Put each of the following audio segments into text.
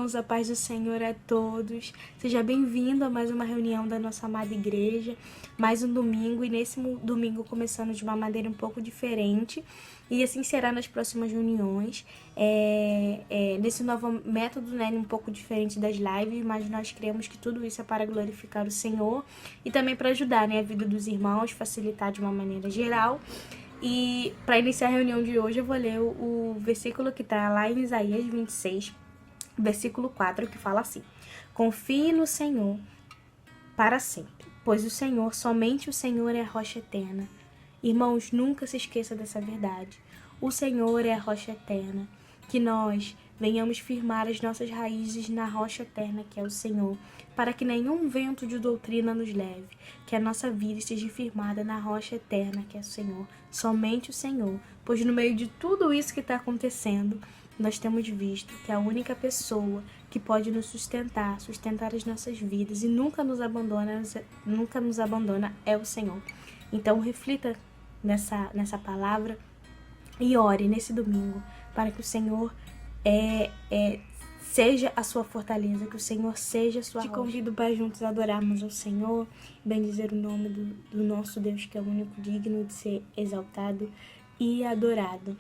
irmãos, a paz do Senhor a todos. Seja bem-vindo a mais uma reunião da nossa amada igreja, mais um domingo, e nesse domingo começando de uma maneira um pouco diferente, e assim será nas próximas reuniões, nesse novo método, né, um pouco diferente das lives, mas nós cremos que tudo isso é para glorificar o Senhor e também para ajudar, né, a vida dos irmãos, facilitar de uma maneira geral. E para iniciar a reunião de hoje eu vou ler o versículo que está lá em Isaías 26, versículo 4, que fala assim: confie no Senhor para sempre, pois o Senhor, somente o Senhor é a rocha eterna. Irmãos, nunca se esqueça dessa verdade. O Senhor é a rocha eterna. Que nós venhamos firmar as nossas raízes na rocha eterna que é o Senhor, para que nenhum vento de doutrina nos leve, que a nossa vida esteja firmada na rocha eterna que é o Senhor, somente o Senhor, pois no meio de tudo isso que está acontecendo, nós temos visto que a única pessoa que pode nos sustentar as nossas vidas e nunca nos abandona é o Senhor. Então reflita nessa palavra e ore nesse domingo para que o Senhor seja a sua fortaleza, que o Senhor seja a sua rocha. Te convido para juntos adorarmos ao Senhor, bendizer o nome do nosso Deus, que é o único digno de ser exaltado e adorado.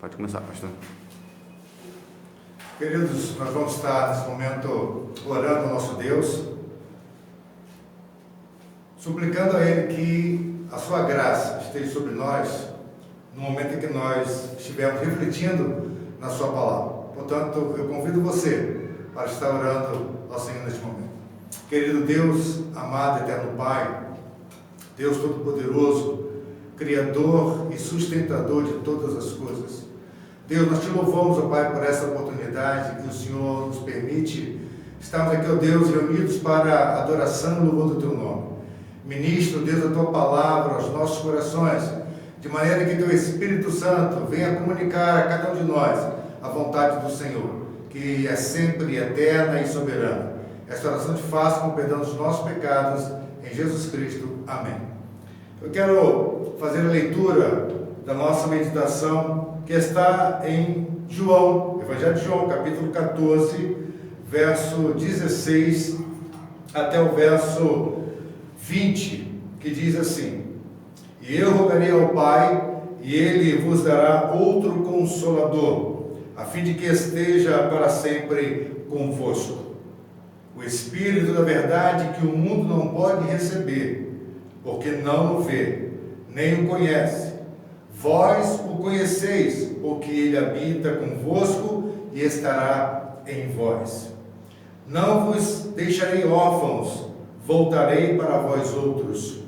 Pode começar, pastor. Queridos, nós vamos estar nesse momento orando ao nosso Deus, suplicando a Ele que a sua graça esteja sobre nós no momento em que nós estivermos refletindo na sua palavra. Portanto, eu convido você para estar orando ao Senhor neste momento. Querido Deus, amado, eterno Pai, Deus Todo-Poderoso, Criador e sustentador de todas as coisas, Deus, nós te louvamos, ó Pai, por essa oportunidade que o Senhor nos permite. Estamos aqui, ó Deus, reunidos para a adoração e louvor do Teu nome. Ministra, Deus, a Tua palavra aos nossos corações, de maneira que Teu Espírito Santo venha comunicar a cada um de nós a vontade do Senhor, que é sempre eterna e soberana. Esta oração te faço com o perdão dos nossos pecados, em Jesus Cristo. Amém. Eu quero fazer a leitura da nossa meditação, que está em João, Evangelho de João, capítulo 14, verso 16 até o verso 20, que diz assim: E eu rogarei ao Pai, e Ele vos dará outro Consolador, a fim de que esteja para sempre convosco. O Espírito da verdade, que o mundo não pode receber, porque não o vê, nem o conhece. Vós o conheceis, porque Ele habita convosco e estará em vós. Não vos deixarei órfãos, voltarei para vós outros.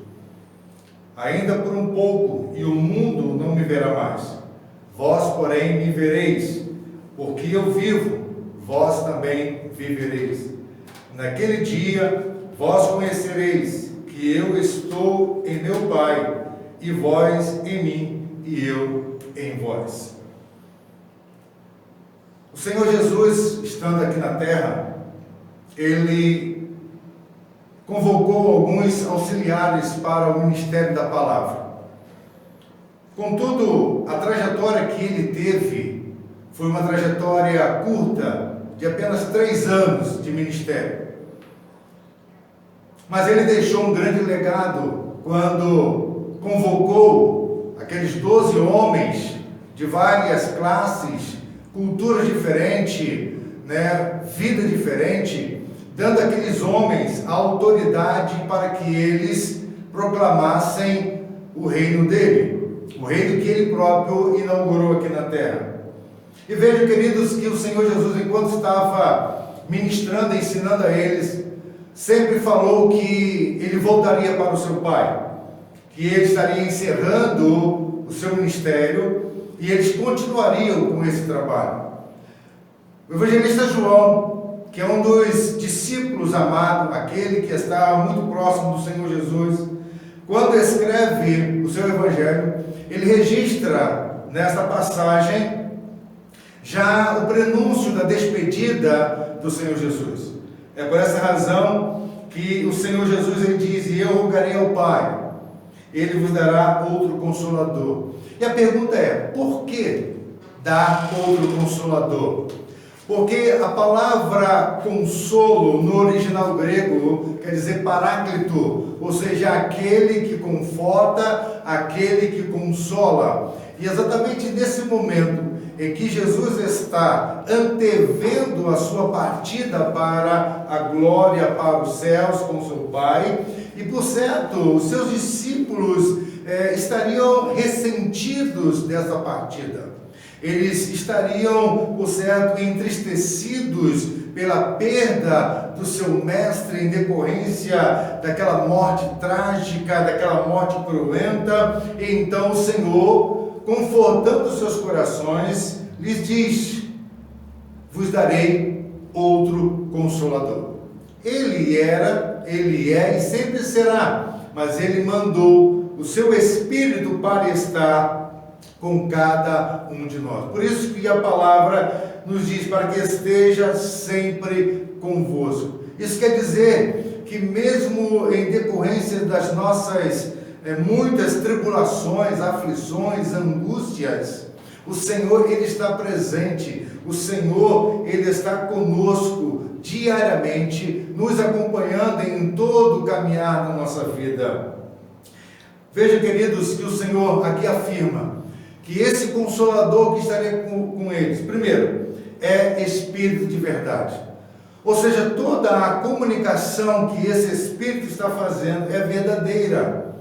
Ainda por um pouco, e o mundo não me verá mais. Vós, porém, me vereis, porque eu vivo, vós também vivereis. Naquele dia, vós conhecereis que eu estou em meu Pai, e vós em mim, e eu em vós. O Senhor Jesus, estando aqui na terra, Ele convocou alguns auxiliares para o ministério da palavra. Contudo, a trajetória que Ele teve foi uma trajetória curta, de apenas 3 anos de ministério. Mas Ele deixou um grande legado quando convocou aqueles 12 homens de várias classes, culturas diferentes, vida diferente, dando àqueles homens a autoridade para que eles proclamassem o reino dele, o reino que Ele próprio inaugurou aqui na terra. E vejam, queridos, que o Senhor Jesus, enquanto estava ministrando e ensinando a eles, sempre falou que Ele voltaria para o seu Pai, que Ele estaria encerrando o seu ministério e eles continuariam com esse trabalho. O evangelista João, que é um dos discípulos amados, aquele que está muito próximo do Senhor Jesus, quando escreve o seu evangelho, ele registra nessa passagem já o prenúncio da despedida do Senhor Jesus. É por essa razão que o Senhor Jesus ele diz: E eu rogarei ao Pai, Ele vos dará outro Consolador. E a pergunta é: por que dar outro Consolador? Porque a palavra consolo no original grego quer dizer paráclito, ou seja, aquele que conforta, aquele que consola. E exatamente nesse momento em que Jesus está antevendo a sua partida para a glória, para os céus com seu Pai, e por certo, os seus discípulos estariam ressentidos dessa partida. Eles estariam, por certo, entristecidos pela perda do seu mestre em decorrência daquela morte trágica, daquela morte cruenta. E então o Senhor, confortando seus corações, lhes diz: vos darei outro Consolador. Ele era, Ele é e sempre será, mas Ele mandou o seu Espírito para estar com cada um de nós. Por isso que a palavra nos diz: para que esteja sempre convosco. Isso quer dizer que mesmo em decorrência das nossas muitas tribulações, aflições, angústias, o Senhor, Ele está presente. O Senhor, Ele está conosco diariamente, nos acompanhando em todo o caminhar da nossa vida. Veja, queridos, que o Senhor aqui afirma que esse Consolador que estaria com eles, primeiro, é Espírito de verdade. Ou seja, toda a comunicação que esse Espírito está fazendo é verdadeira,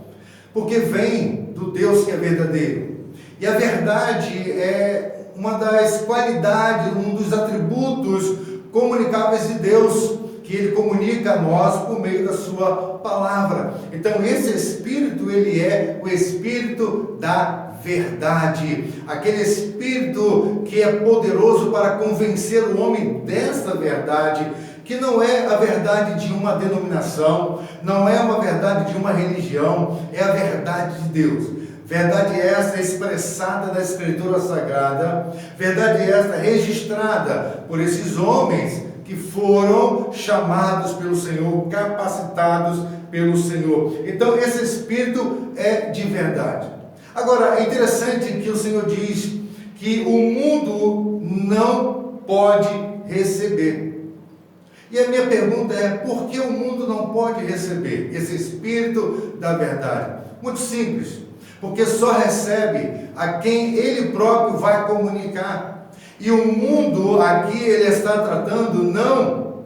porque vem do Deus que é verdadeiro. E a verdade é uma das qualidades, um dos atributos comunicáveis de Deus, que ele comunica a nós por meio da sua palavra. Então esse Espírito, ele é o Espírito da verdade, aquele Espírito que é poderoso para convencer o homem desta verdade, que não é a verdade de uma denominação, não é uma verdade de uma religião, é a verdade de Deus. Verdade esta expressada na Escritura Sagrada, verdade esta registrada por esses homens que foram chamados pelo Senhor, capacitados pelo Senhor. Então esse Espírito é de verdade. Agora, é interessante que o Senhor diz que o mundo não pode receber. E a minha pergunta é, por que o mundo não pode receber esse Espírito da verdade? Muito simples, porque só recebe a quem ele próprio vai comunicar. E o mundo aqui ele está tratando não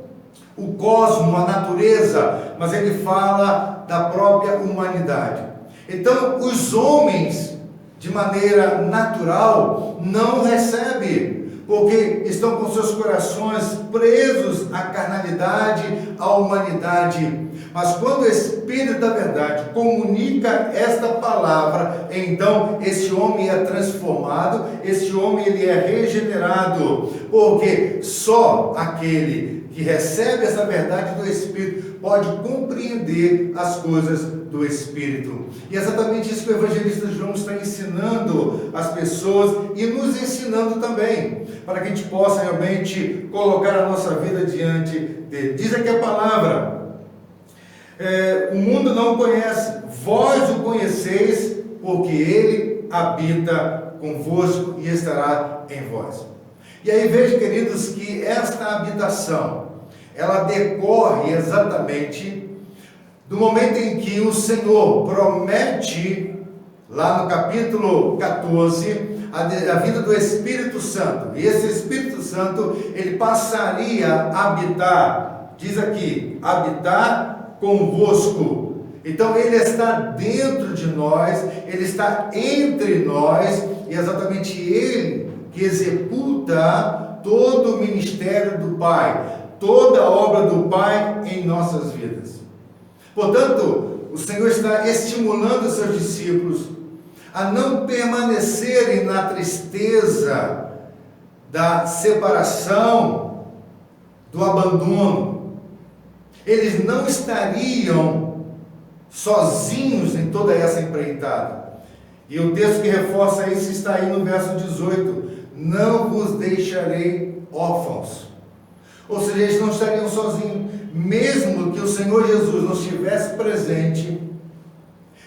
o cosmos, a natureza, mas ele fala da própria humanidade. Então, os homens, de maneira natural, não recebem, porque estão com seus corações presos à carnalidade, à humanidade. Mas quando o Espírito da verdade comunica esta palavra, então esse homem é transformado, esse homem ele é regenerado, porque só aquele que recebe essa verdade do Espírito pode compreender as coisas do Espírito. E é exatamente isso que o evangelista João está ensinando as pessoas e nos ensinando também, para que a gente possa realmente colocar a nossa vida diante dele. Diz aqui a palavra, o mundo não o conhece, vós o conheceis, porque ele habita convosco e estará em vós. E aí veja, queridos, que esta habitação, ela decorre exatamente do momento em que o Senhor promete, lá no capítulo 14, a vinda do Espírito Santo. E esse Espírito Santo, ele passaria a habitar, diz aqui, habitar convosco. Então ele está dentro de nós, ele está entre nós, e é exatamente ele que executa todo o ministério do Pai, toda a obra do Pai em nossas vidas. Portanto, o Senhor está estimulando os seus discípulos a não permanecerem na tristeza da separação, do abandono. Eles não estariam sozinhos em toda essa empreitada. E o texto que reforça isso está aí no verso 18: não vos deixarei órfãos. Ou seja, eles não estariam sozinhos. Mesmo que o Senhor Jesus não estivesse presente,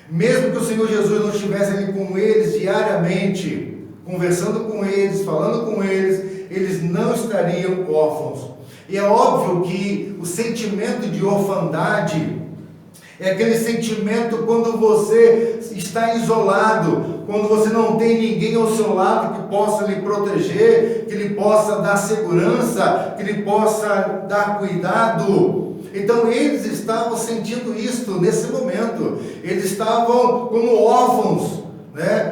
mesmo que o Senhor Jesus não estivesse ali com eles diariamente, conversando com eles, falando com eles, eles não estariam órfãos. E é óbvio que o sentimento de orfandade é aquele sentimento quando você está isolado, quando você não tem ninguém ao seu lado que possa lhe proteger, que lhe possa dar segurança, que lhe possa dar cuidado. Então eles estavam sentindo isto nesse momento. Eles estavam como órfãos,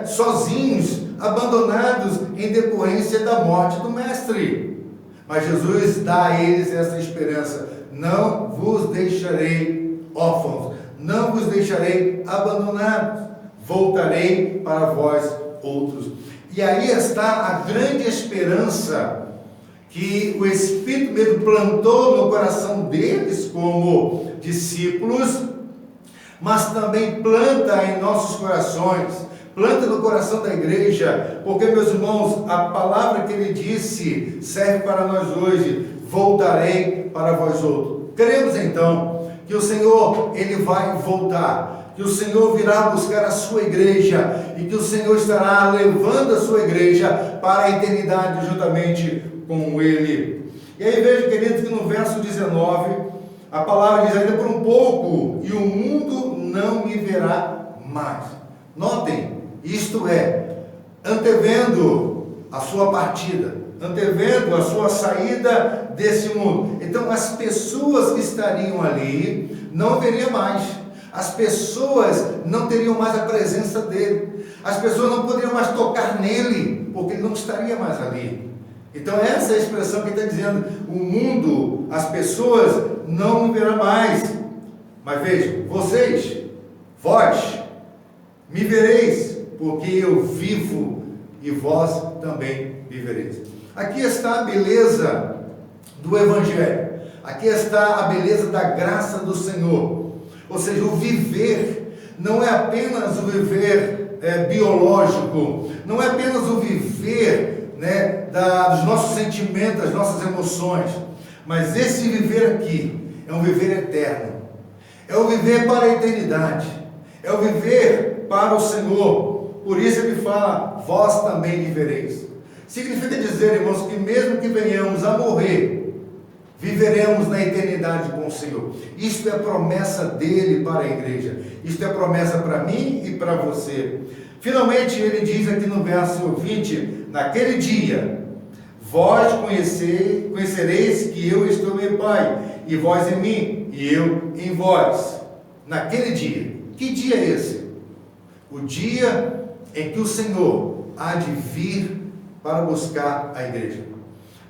sozinhos, abandonados em decorrência da morte do Mestre. Mas Jesus dá a eles essa esperança: não vos deixarei órfãos, não vos deixarei abandonados, voltarei para vós outros. E aí está a grande esperança que o Espírito mesmo plantou no coração deles como discípulos, mas também planta em nossos corações, planta no coração da igreja, porque, meus irmãos, a palavra que ele disse serve para nós hoje: voltarei para vós outros. Cremos então que o Senhor, ele vai voltar, que o Senhor virá buscar a sua igreja, e que o Senhor estará levando a sua igreja para a eternidade juntamente com ele. E aí veja, queridos, que no verso 19, a palavra diz: ainda por um pouco, e o mundo não me verá mais. Notem, isto é, antevendo a sua partida, antevendo a sua saída desse mundo. Então as pessoas que estariam ali não veriam mais, as pessoas não teriam mais a presença dele, as pessoas não poderiam mais tocar nele, porque ele não estaria mais ali. Então essa é a expressão que está dizendo, o mundo, as pessoas não me verão mais. Mas vejam, vós, me vereis, porque eu vivo e vós também vivereis. Aqui está a beleza do Evangelho. Aqui está a beleza da graça do Senhor. Ou seja, o viver não é apenas o viver biológico, não é apenas o viver dos nossos sentimentos, das nossas emoções, mas esse viver aqui é um viver eterno, é o viver para a eternidade, é o viver para o Senhor. Por isso ele fala, vós também vivereis. Significa dizer, irmãos, que mesmo que venhamos a morrer, viveremos na eternidade com o Senhor. Isto é promessa dele para a igreja. Isto é promessa para mim e para você. Finalmente ele diz aqui no verso 20, naquele dia, vós conhecereis que eu estou em meu Pai, e vós em mim, e eu em vós. Naquele dia. Que dia é esse? O dia em que o Senhor há de vir para buscar a igreja.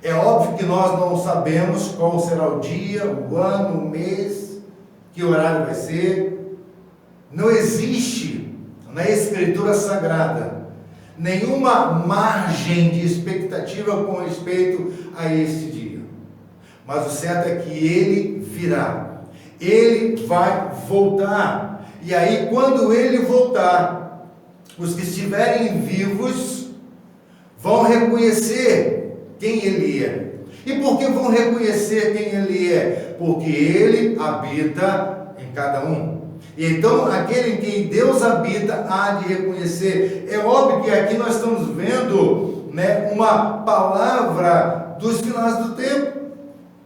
É óbvio que nós não sabemos qual será o dia, o ano, o mês, que horário vai ser. Não existe na Escritura Sagrada nenhuma margem de expectativa com respeito a este dia. Mas o certo é que ele virá. Ele vai voltar. E aí, quando ele voltar, os que estiverem vivos vão reconhecer quem ele é. E por que vão reconhecer quem ele é? Porque ele habita em cada um. E então, aquele em quem Deus habita há de reconhecer. É óbvio que aqui nós estamos vendo uma palavra dos finais do tempo.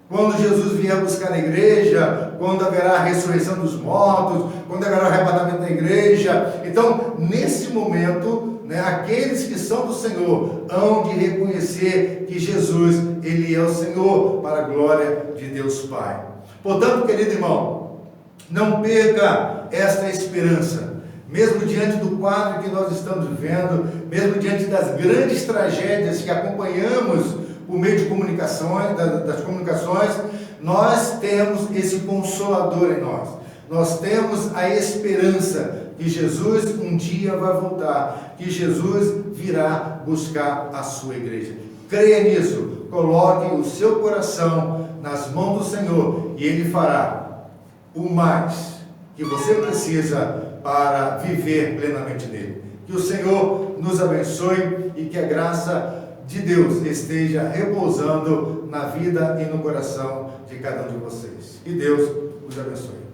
Quando Jesus vier buscar a igreja, quando haverá a ressurreição dos mortos, quando haverá o arrebatamento da igreja. Então, nesse momento, aqueles que são do Senhor hão de reconhecer que Jesus, ele é o Senhor, para a glória de Deus Pai. Portanto, querido irmão, não perca esta esperança, mesmo diante do quadro que nós estamos vivendo, mesmo diante das grandes tragédias que acompanhamos por meio de comunicações, das comunicações, nós temos esse Consolador em nós. Nós temos a esperança que Jesus um dia vai voltar, que Jesus virá buscar a sua igreja. Creia nisso, coloque o seu coração nas mãos do Senhor e Ele fará o mais que você precisa para viver plenamente nele. Que o Senhor nos abençoe e que a graça de Deus esteja repousando na vida e no coração de cada um de vocês. Que Deus os abençoe.